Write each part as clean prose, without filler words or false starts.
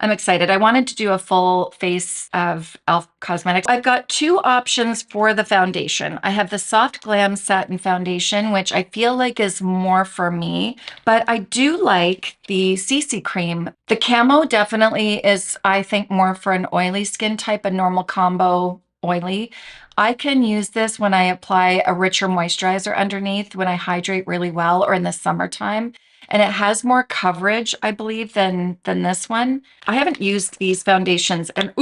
I'm excited. I wanted to do a full face of E.L.F. Cosmetics. I've got two options for the foundation. I have the Soft Glam Satin Foundation, which I feel like is more for me, but I do like the CC Cream. The Camo definitely is, I think, more for an oily skin type, a normal combo oily. I can use this when I apply a richer moisturizer underneath, when I hydrate really well, or in the summertime. And it has more coverage, I believe, than this one. I haven't used these foundations in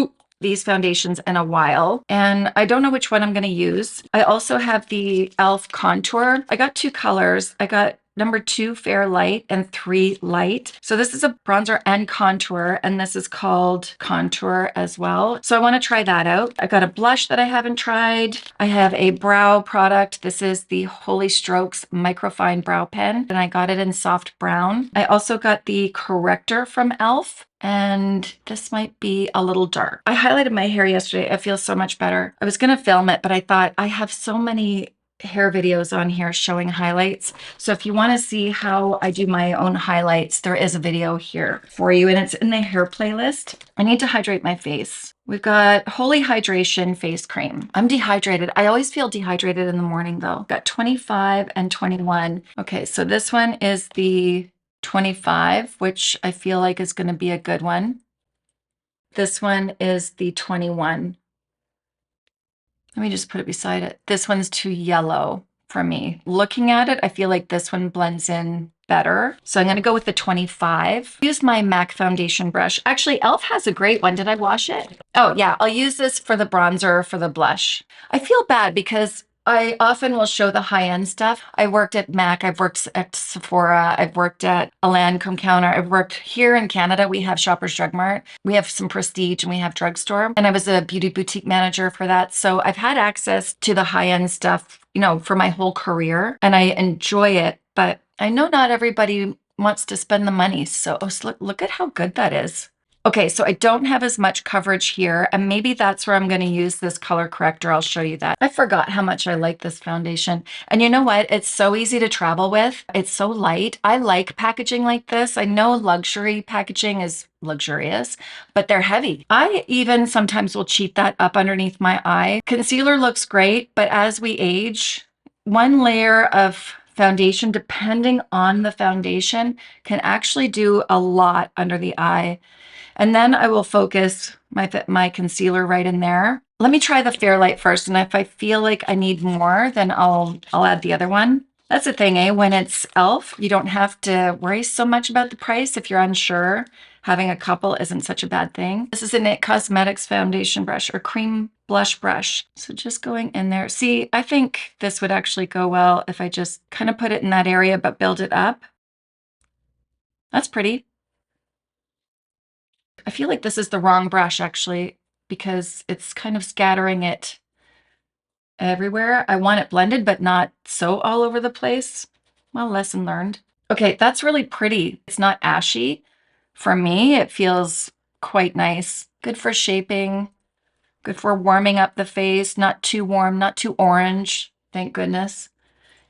a while, and I don't know which one I'm going to use. I also have the E.L.F. contour. I got two colors. I got number 2 Fair Light and 3 Light. So this is a bronzer and contour, and this is called Contour as well. So I want to try that out. I got a blush that I haven't tried. I have a brow product. This is the Holy Strokes Microfine Brow Pen, and I got it in soft brown. I also got the corrector from E.L.F. And this might be a little dark. I highlighted my hair yesterday. I feel so much better. I was going to film it, but I thought I have so many hair videos on here showing highlights. So if you want to see how I do my own highlights, there is a video here for you, and it's in the hair playlist. I need to hydrate my face. We've got Holy Hydration Face Cream. I'm dehydrated. I always feel dehydrated in the morning though. Got 25 and 21. Okay, so this one is the 25, which I feel like is going to be a good one. This one is the 21. Let me just put it beside it. This one's too yellow for me. Looking at it, I feel like this one blends in better. So I'm going to go with the 25. Use my MAC foundation brush. Actually, E.L.F. has a great one. Did I wash it? Oh yeah, I'll use this for the bronzer, for the blush. I feel bad because I often will show the high-end stuff. I worked at MAC, I've worked at Sephora, I've worked at a Lancome counter, I've worked here in Canada. We have Shoppers Drug Mart, we have some Prestige, and we have drugstore. And I was a beauty boutique manager for that. So I've had access to the high-end stuff, you know, for my whole career, and I enjoy it. But I know not everybody wants to spend the money. So look at how good that is. Okay, so I don't have as much coverage here, and maybe that's where I'm going to use this color corrector. I'll show you that. I forgot how much I like this foundation. And you know what? It's so easy to travel with. It's so light. I like packaging like this. I know luxury packaging is luxurious, but they're heavy. I even sometimes will cheat that up underneath my eye. Concealer looks great, but as we age, one layer of foundation, depending on the foundation, can actually do a lot under the eye. And then I will focus my concealer right in there. Let me try the Fairlight first, and if I feel like I need more, then I'll add the other one. That's the thing, eh? When it's E.L.F., you don't have to worry so much about the price. If you're unsure, having a couple isn't such a bad thing. This is an IT Cosmetics foundation brush, or cream blush brush. So just going in there. See, I think this would actually go well if I just kind of put it in that area, but build it up. That's pretty. I feel like this is the wrong brush actually, because it's kind of scattering it everywhere. I want it blended, but not so all over the place. Well, lesson learned. Okay, that's really pretty. It's not ashy. For me, it feels quite nice. Good for shaping, good for warming up the face, not too warm, not too orange, thank goodness.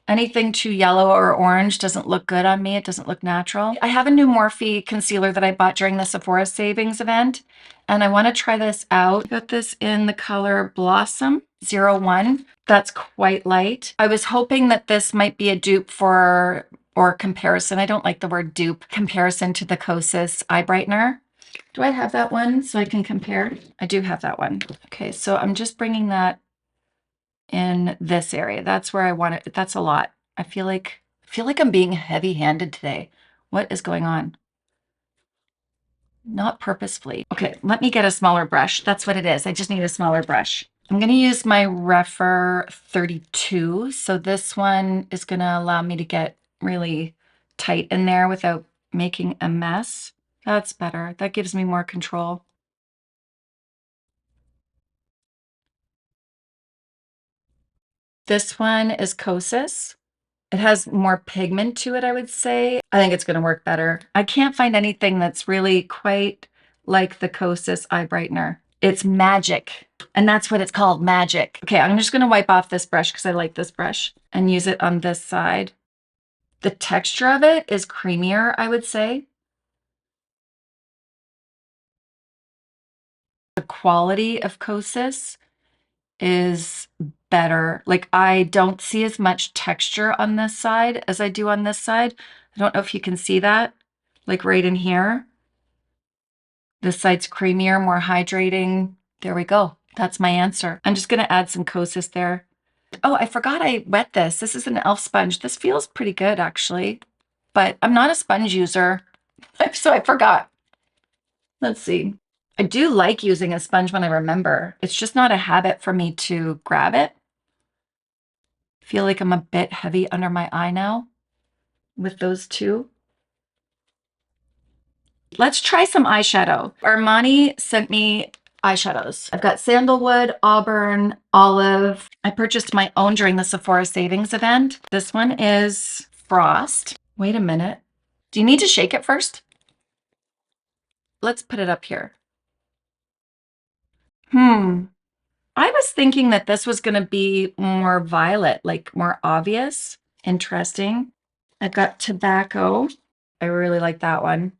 Anything too yellow or orange doesn't look good on me. It doesn't look natural. I have a new Morphe concealer that I bought during the Sephora savings event, and I want to try this out. I got this in the color Blossom 01. That's quite light. I was hoping that this might be a dupe for, or comparison. I don't like the word dupe. Comparison to the Kosas eye brightener. Do I have that one so I can compare? I do have that one. Okay, so I'm just bringing that in this area. That's where I want it. That's a lot. I feel like I'm being heavy-handed today. What is going on? Not purposefully. Okay, let me get a smaller brush. That's what it is. I just need a smaller brush. I'm going to use my Refer 32. So this one is going to allow me to get really tight in there without making a mess. That's better. That gives me more control. This one is Kosas. It has more pigment to it, I would say. I think it's going to work better. I can't find anything that's really quite like the Kosas eye brightener. It's magic, and that's what it's called, magic. Okay, I'm just going to wipe off this brush because I like this brush and use it on this side. The texture of it is creamier, I would say. The quality of Kosas is better. Like I don't see as much texture on this side as I do on this side. I don't know if you can see that, like right in here. This side's creamier, more hydrating. There we go. That's my answer. I'm just gonna add some Kosas there. Oh, I forgot I wet this. This is an e.l.f. sponge. This feels pretty good actually, but I'm not a sponge user, so I forgot. Let's see. I do like using a sponge when I remember. It's just not a habit for me to grab it. Feel like I'm a bit heavy under my eye now with those two. Let's try some eyeshadow. Armani sent me eyeshadows. I've got sandalwood, auburn, olive. I purchased my own during the Sephora savings event. This one is frost. Wait a minute. Do you need to shake it first? Let's put it up here. I was thinking that this was going to be more violet, like more obvious. Interesting. I've got tobacco. I really like that one.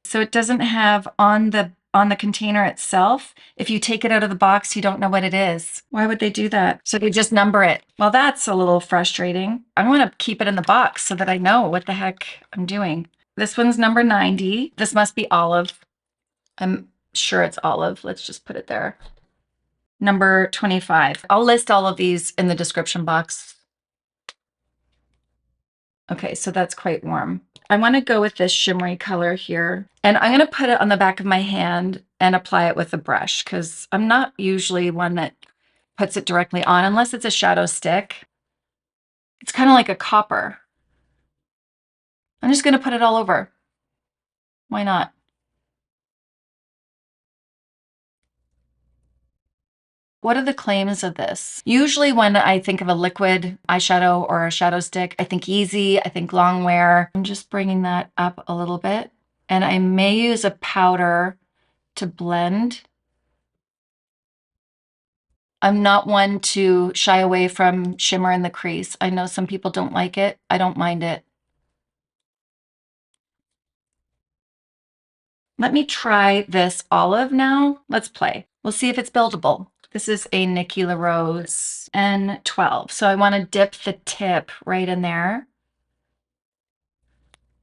So it doesn't have on the container itself. If you take it out of the box, you don't know what it is. Why would they do that? So they just number it. Well, that's a little frustrating. I want to keep it in the box so that I know what the heck I'm doing. This one's number 90. This must be olive. I'm sure it's olive. Let's just put it there. Number 25. I'll list all of these in the description box. Okay, so that's quite warm. I want to go with this shimmery color here, and I'm going to put it on the back of my hand and apply it with a brush because I'm not usually one that puts it directly on unless it's a shadow stick. It's kind of like a copper. I'm just going to put it all over. Why not? What are the claims of this? Usually when I think of a liquid eyeshadow or a shadow stick, I think easy, I think long wear. I'm just bringing that up a little bit. And I may use a powder to blend. I'm not one to shy away from shimmer in the crease. I know some people don't like it. I don't mind it. Let me try this olive now. Let's play. We'll see if it's buildable. This is a Nikki LaRose N12. So I want to dip the tip right in there.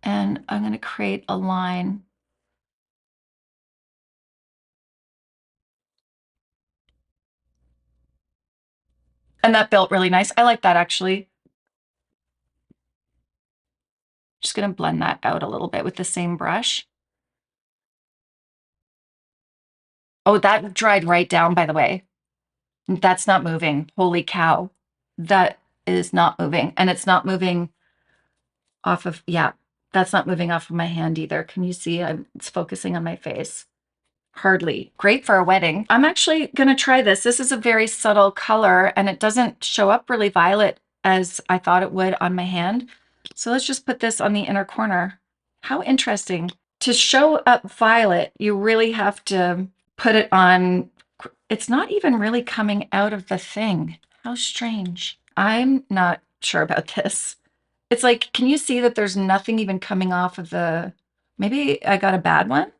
And I'm going to create a line. And that built really nice. I like that actually. Just going to blend that out a little bit with the same brush. Oh, that dried right down, by the way. That's not moving. Holy cow. That is not moving. And it's not moving off of, yeah, that's not moving off of my hand either. Can you see? It's focusing on my face. Hardly. Great for a wedding. I'm actually going to try this. This is a very subtle color and it doesn't show up really violet as I thought it would on my hand. So let's just put this on the inner corner. How interesting. To show up violet, you really have to put it on. It's not even really coming out of the thing. How strange. I'm not sure about this. It's like, can you see that there's nothing even coming off of the, maybe I got a bad one?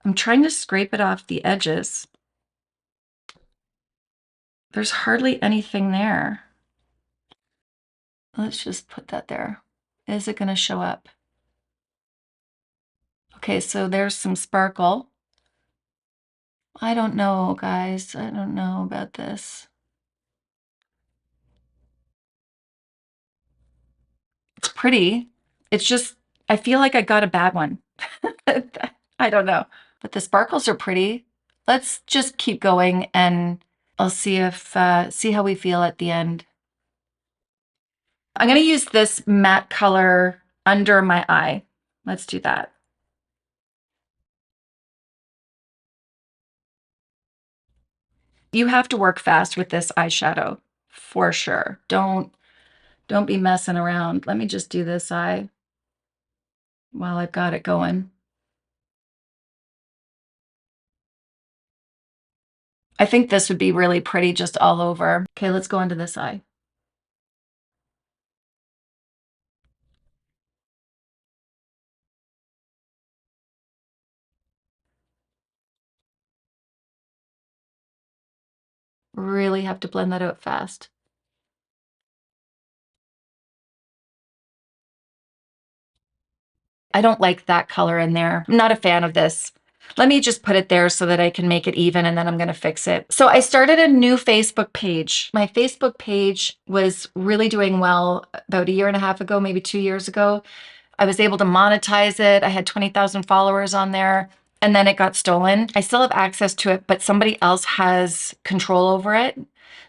I'm trying to scrape it off the edges. There's hardly anything there. Let's just put that there. Is it going to show up? Okay, so there's some sparkle. I don't know, guys. I don't know about this. It's pretty. It's just, I feel like I got a bad one. I don't know. But the sparkles are pretty. Let's just keep going and I'll see if, see how we feel at the end. I'm going to use this matte color under my eye. Let's do that. You have to work fast with this eyeshadow for sure. Don't be messing around. Let me just do this eye while I've got it going. I think this would be really pretty just all over. Okay, let's go into this eye. Really have to blend that out fast. I don't like that color in there. I'm not a fan of this. Let me just put it there so that I can make it even, and then I'm gonna fix it. So I started a new Facebook page. My Facebook page was really doing well about a year and a half ago, maybe 2 years ago. I was able to monetize it. I had 20,000 followers on there, and then it got stolen. I still have access to it, but somebody else has control over it.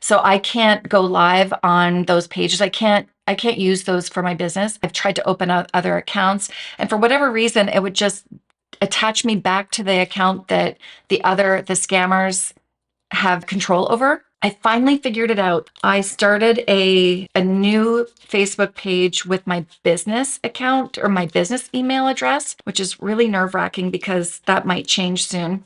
So I can't go live on those pages. I can't use those for my business. I've tried to open up other accounts, and for whatever reason, it would just attach me back to the account that the scammers have control over. I finally figured it out. I started a new Facebook page with my business account or my business email address, which is really nerve-wracking because that might change soon.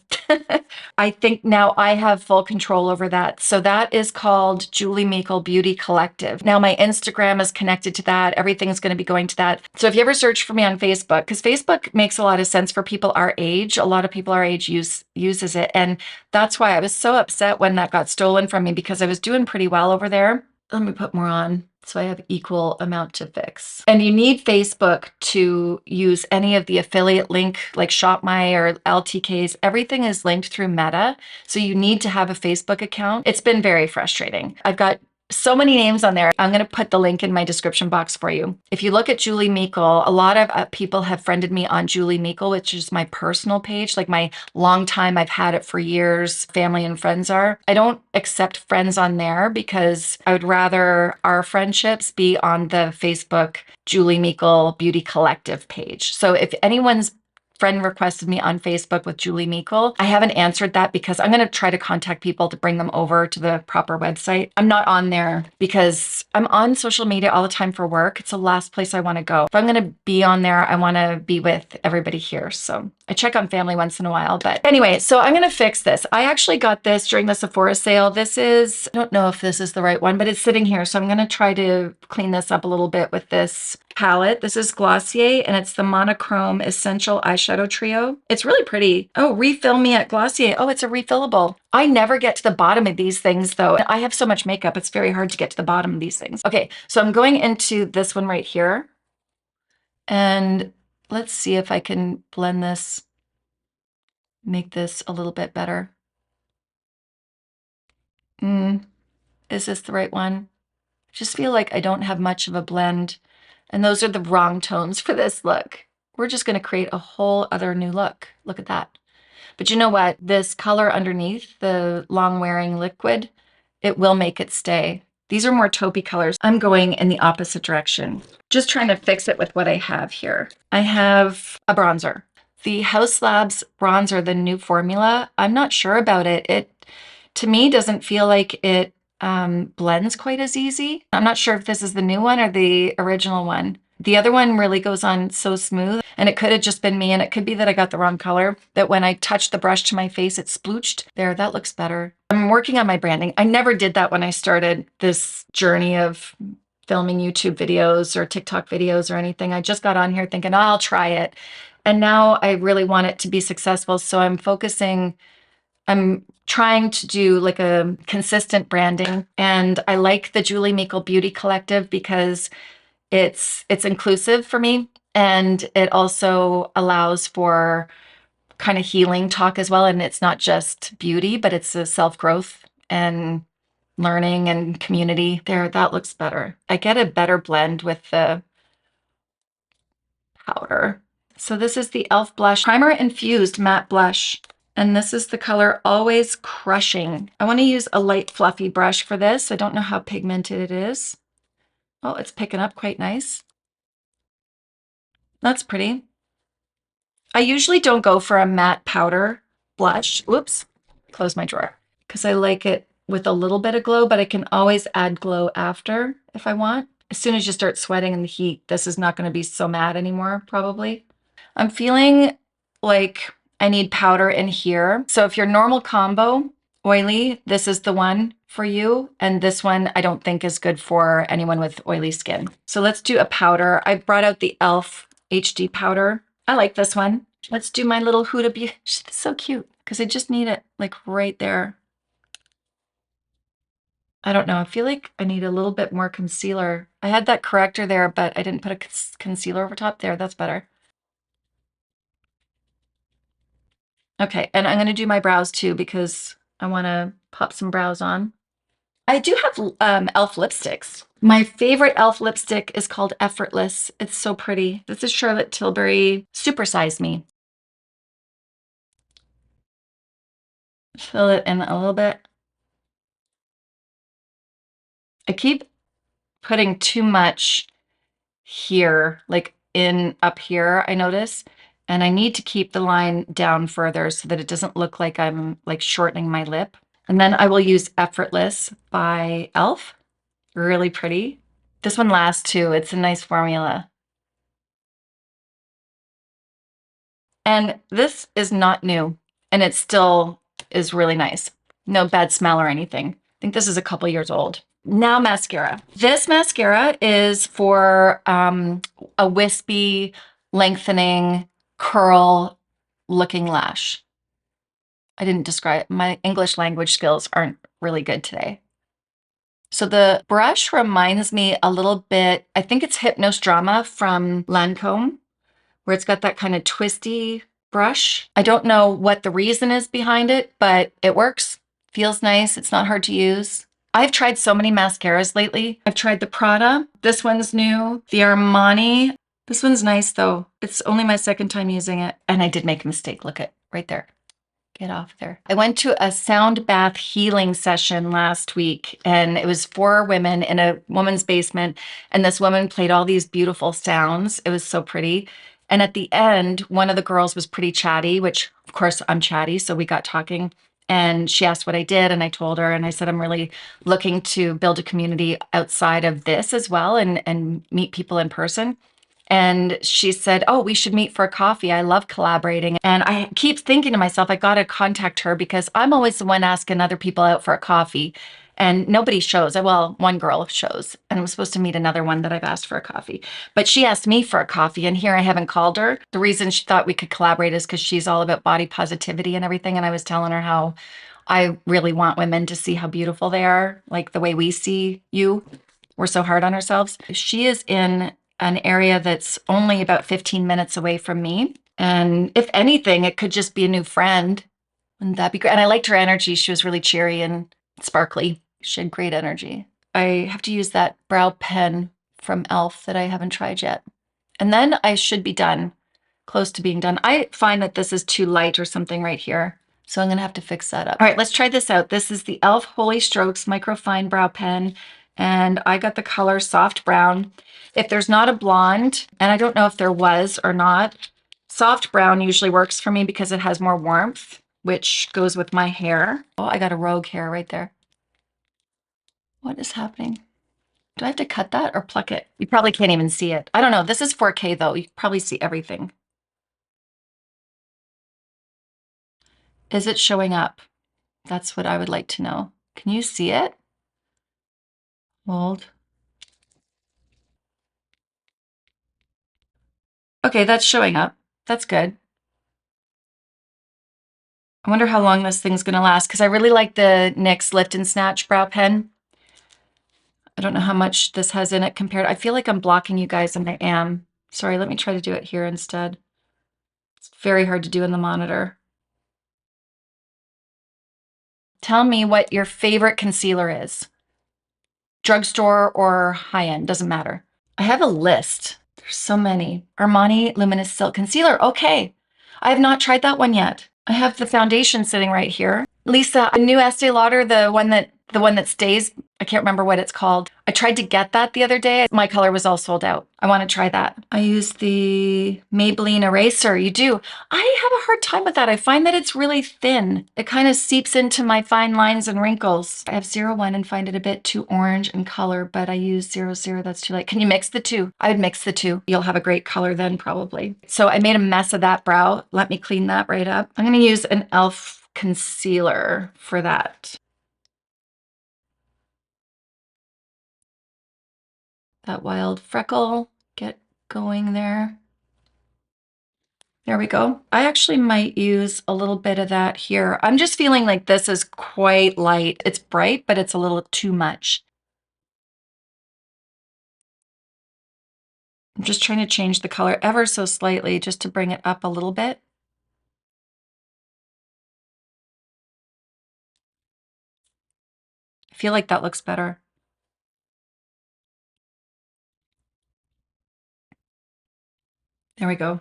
I think now I have full control over that. So that is called Julie Meikle Beauty Collective. Now my Instagram is connected to that. Everything's going to be going to that. So if you ever search for me on Facebook, because Facebook makes a lot of sense for people our age, a lot of people our age uses it. And that's why I was so upset when that got stolen from me, because I was doing pretty well over there. Let me put more on so I have equal amount to fix. And you need Facebook to use any of the affiliate link, like ShopMy or LTKs. Everything is linked through Meta. So you need to have a Facebook account. It's been very frustrating. I've got so many names on there. I'm going to put the link in my description box for you. If you look at Julie Meikle, a lot of people have friended me on Julie Meikle, which is my personal page, like my long time. I've had it for years. Family and friends are. I don't accept friends on there because I would rather our friendships be on the Facebook Julie Meikle Beauty Collective page. So if anyone's friend requested me on Facebook with Julie Meikle, I haven't answered that because I'm going to try to contact people to bring them over to the proper website. I'm not on there because I'm on social media all the time for work. It's the last place I want to go. If I'm going to be on there, I want to be with everybody here. So I check on family once in a while. But anyway, so I'm going to fix this. I actually got this during the Sephora sale. This is, I don't know if this is the right one, but it's sitting here. So I'm going to try to clean this up a little bit with this palette. This is Glossier, and it's the Monochrome Essential Eyeshadow Trio. It's really pretty. Oh, refill me at Glossier. Oh, it's a refillable. I never get to the bottom of these things, though. I have so much makeup, it's very hard to get to the bottom of these things. Okay, so I'm going into this one right here. And let's see if I can blend this, make this a little bit better. Is this the right one? I just feel like I don't have much of a blend. And those are the wrong tones for this look. We're just going to create a whole other new look. Look at that. But you know what? This color underneath, the long wearing liquid, it will make it stay. These are more taupey colors. I'm going in the opposite direction. Just trying to fix it with what I have here. I have a bronzer. The Haus Labs bronzer, the new formula, I'm not sure about it. It, to me, doesn't feel like it blends quite as easy. I'm not sure if this is the new one or the original one. The other one really goes on so smooth, and it could have just been me, and it could be that I got the wrong color, that when I touched the brush to my face, it splooched. There, that looks better. I'm working on my branding. I never did that when I started this journey of filming YouTube videos or TikTok videos or anything. I just got on here thinking, oh, I'll try it. And now I really want it to be successful, so I'm trying to do like a consistent branding. And I like the Julie Meikle Beauty Collective because it's inclusive for me, and it also allows for kind of healing talk as well. And it's not just beauty, but it's a self-growth and learning and community. There, that looks better. I get a better blend with the powder. So this is the E.L.F. blush, primer infused matte blush. And this is the color Always Crushing. I want to use a light fluffy brush for this. I don't know how pigmented it is. Oh, it's picking up quite nice. That's pretty. I usually don't go for a matte powder blush. Whoops, close my drawer. Because I like it with a little bit of glow, but I can always add glow after if I want. As soon as you start sweating in the heat, this is not going to be so matte anymore, probably. I'm feeling like I need powder in here. So if your normal combo, oily, this is the one for you. And this one I don't think is good for anyone with oily skin. So let's do a powder. I brought out the E.L.F. HD powder. I like this one. Let's do my little Huda Beauty. She's so cute because I just need it like right there. I don't know. I feel like I need a little bit more concealer. I had that corrector there, but I didn't put a concealer over top there. That's better. Okay, and I'm going to do my brows too because I want to pop some brows on. I do have E.L.F. lipsticks. My favorite E.L.F. lipstick is called Effortless. It's so pretty. This is Charlotte Tilbury Super Size Me. Fill it in a little bit. I keep putting too much here, like in up here, I notice. And I need to keep the line down further so that it doesn't look like I'm like shortening my lip. And then I will use Effortless by E.L.F. Really pretty. This one lasts too. It's a nice formula. And this is not new, and it still is really nice. No bad smell or anything. I think this is a couple years old. Now mascara. This mascara is for a wispy, lengthening, curl looking lash. I didn't describe, my English language skills aren't really good today. So the brush reminds me a little bit, I think it's Hypnose Drama from Lancome, where it's got that kind of twisty brush. I don't know what the reason is behind it, but it works. Feels nice. It's not hard to use. I've tried so many mascaras lately. I've tried the Prada. This one's new. The Armani. This one's nice though. It's only my second time using it. And I did make a mistake. Look at right there. Get off there. I went to a sound bath healing session last week, and it was for women in a woman's basement. And this woman played all these beautiful sounds. It was so pretty. And at the end, one of the girls was pretty chatty, which of course I'm chatty. So we got talking and she asked what I did. And I told her, and I said, I'm really looking to build a community outside of this as well and meet people in person. And she said, oh, we should meet for a coffee. I love collaborating. And I keep thinking to myself, I got to contact her because I'm always the one asking other people out for a coffee and nobody shows. Well, one girl shows and I'm supposed to meet another one that I've asked for a coffee. But she asked me for a coffee and here I haven't called her. The reason she thought we could collaborate is because she's all about body positivity and everything. And I was telling her how I really want women to see how beautiful they are, like the way we see you. We're so hard on ourselves. She is in an area that's only about 15 minutes away from me. And if anything, it could just be a new friend. Wouldn't that be great? And I liked her energy. She was really cheery and sparkly. She had great energy. I have to use that brow pen from E.L.F. that I haven't tried yet. And then I should be done, close to being done. I find that this is too light or something right here. So I'm gonna have to fix that up. All right, let's try this out. This is the E.L.F. Holy Strokes Microfine Brow Pen. And I got the color Soft Brown. If there's not a blonde, and I don't know if there was or not, soft brown usually works for me because it has more warmth, which goes with my hair. Oh, I got a rogue hair right there. What is happening? Do I have to cut that or pluck it? You probably can't even see it. I don't know. This is 4K though. You can probably see everything. Is it showing up? That's what I would like to know. Can you see it? Hold. Okay, that's showing up. That's good. I wonder how long this thing's gonna last because I really like the NYX Lift and Snatch brow pen. I don't know how much this has in it compared. I feel like I'm blocking you guys and I am. Sorry, let me try to do it here instead. It's very hard to do in the monitor. Tell me what your favorite concealer is. Drugstore or high-end, doesn't matter. I have a list. There's so many. Armani Luminous Silk Concealer. Okay. I have not tried that one yet. I have the foundation sitting right here. Lisa, a new Estee Lauder, the one that stays. I can't remember what it's called. I tried to get that the other day. My color was all sold out. I want to try that. I use the Maybelline eraser. You do. I have a hard time with that. I find that it's really thin. It kind of seeps into my fine lines and wrinkles. I have 01 and find it a bit too orange in color, but I use 00. That's too light. Can you mix the two? I would mix the two. You'll have a great color then probably. So I made a mess of that brow. Let me clean that right up. I'm going to use an E.L.F. concealer for that. That wild freckle, get going there. There we go. I actually might use a little bit of that here. I'm just feeling like this is quite light. It's bright, but it's a little too much. I'm just trying to change the color ever so slightly just to bring it up a little bit. I feel like that looks better. There we go.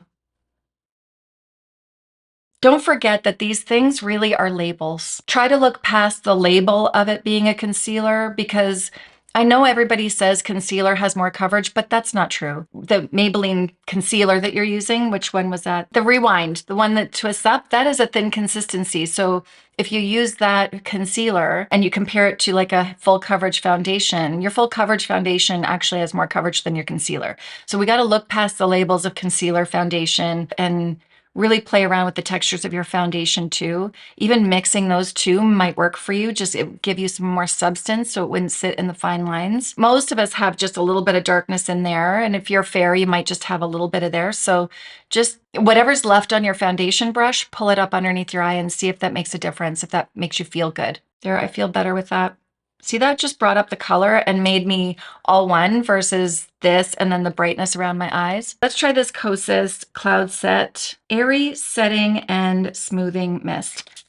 Don't forget that these things really are labels. Try to look past the label of it being a concealer, because I know everybody says concealer has more coverage, but that's not true. The Maybelline concealer that you're using, which one was that? The Rewind, the one that twists up, that is a thin consistency. So if you use that concealer and you compare it to like a full coverage foundation, your full coverage foundation actually has more coverage than your concealer. So we got to look past the labels of concealer, foundation, and really play around with the textures of your foundation too. Even mixing those two might work for you. Just it give you some more substance so it wouldn't sit in the fine lines. Most of us have just a little bit of darkness in there. And if you're fair, you might just have a little bit of there. So just whatever's left on your foundation brush, pull it up underneath your eye and see if that makes a difference, if that makes you feel good. There, I feel better with that. See, that just brought up the color and made me all one versus this and then the brightness around my eyes. Let's try this Kosas Cloud Set Airy Setting and Smoothing Mist.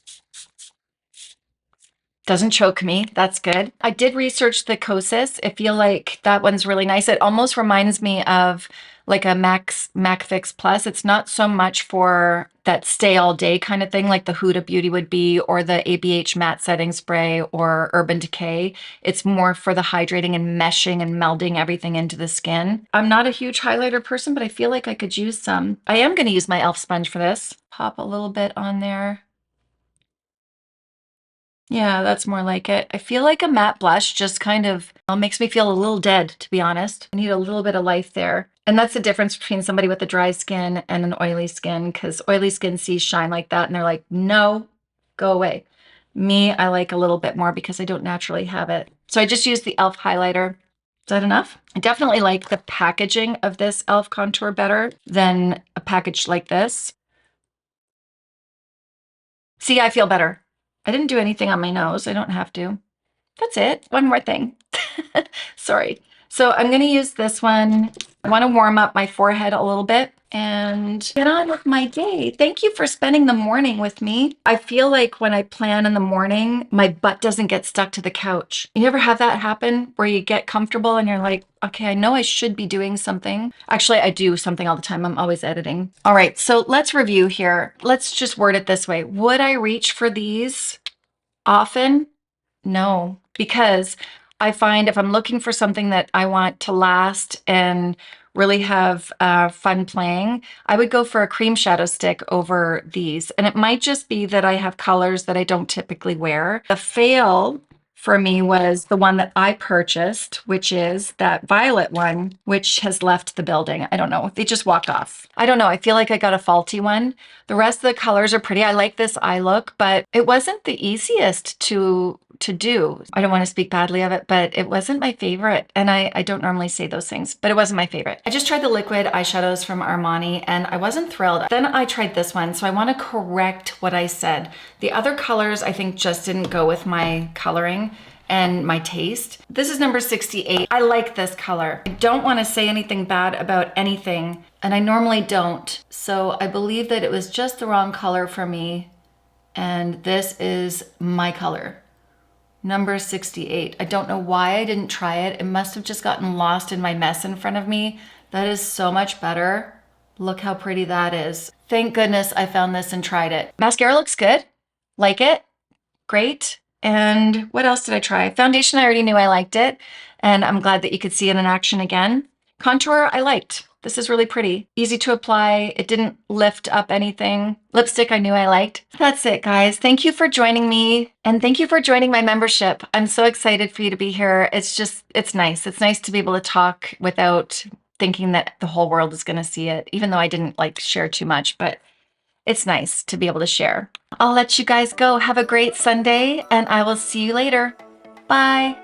Doesn't choke me. That's good. I did research the Kosas. I feel like that one's really nice. It almost reminds me of like a MAC Fix Plus. It's not so much for that stay all day kind of thing like the Huda Beauty would be, or the ABH Matte Setting Spray or Urban Decay. It's more for the hydrating and meshing and melding everything into the skin. I'm not a huge highlighter person, but I feel like I could use some. I am going to use my e.l.f. sponge for this. Pop a little bit on there. Yeah, that's more like it. I feel like a matte blush just kind of makes me feel a little dead, to be honest. I need a little bit of life there. And that's the difference between somebody with a dry skin and an oily skin, because oily skin sees shine like that and they're like, no, go away. Me, I like a little bit more because I don't naturally have it. So I just used the e.l.f. highlighter. Is that enough? I definitely like the packaging of this e.l.f. contour better than a package like this. See, I feel better. I didn't do anything on my nose. I don't have to. That's it. One more thing. Sorry. So I'm going to use this one. I want to warm up my forehead a little bit and get on with my day. Thank you for spending the morning with me. I feel like when I plan in the morning, my butt doesn't get stuck to the couch. You ever have that happen where you get comfortable and you're like, okay, I know I should be doing something. Actually, I do something all the time. I'm always editing. All right, so let's review here. Let's just word it this way. Would I reach for these often? No, because I find if I'm looking for something that I want to last and really have fun playing, I would go for a cream shadow stick over these. And it might just be that I have colors that I don't typically wear. The fail for me was the one that I purchased, which is that violet one, which has left the building. I don't know. They just walked off. I don't know. I feel like I got a faulty one. The rest of the colors are pretty. I like this eye look, but it wasn't the easiest to do. I don't want to speak badly of it, but it wasn't my favorite. And I don't normally say those things, but it wasn't my favorite. I just tried the liquid eyeshadows from Armani and I wasn't thrilled. Then I tried this one. So I want to correct what I said. The other colors I think just didn't go with my coloring and my taste. This is number 68. I like this color. I don't want to say anything bad about anything, and I normally don't. So I believe that it was just the wrong color for me. And this is my color. Number 68. I don't know why I didn't try it. It must have just gotten lost in my mess in front of me. That is so much better. Look how pretty that is. Thank goodness I found this and tried it. Mascara looks good. Like it. Great. And what else did I try? Foundation, I already knew I liked it. And I'm glad that you could see it in action again. Contour, I liked. This is really pretty. Easy to apply. It didn't lift up anything. Lipstick, I knew I liked. That's it, guys. Thank you for joining me. And thank you for joining my membership. I'm so excited for you to be here. It's nice. It's nice to be able to talk without thinking that the whole world is going to see it, even though I didn't like share too much, but it's nice to be able to share. I'll let you guys go. Have a great Sunday, and I will see you later. Bye.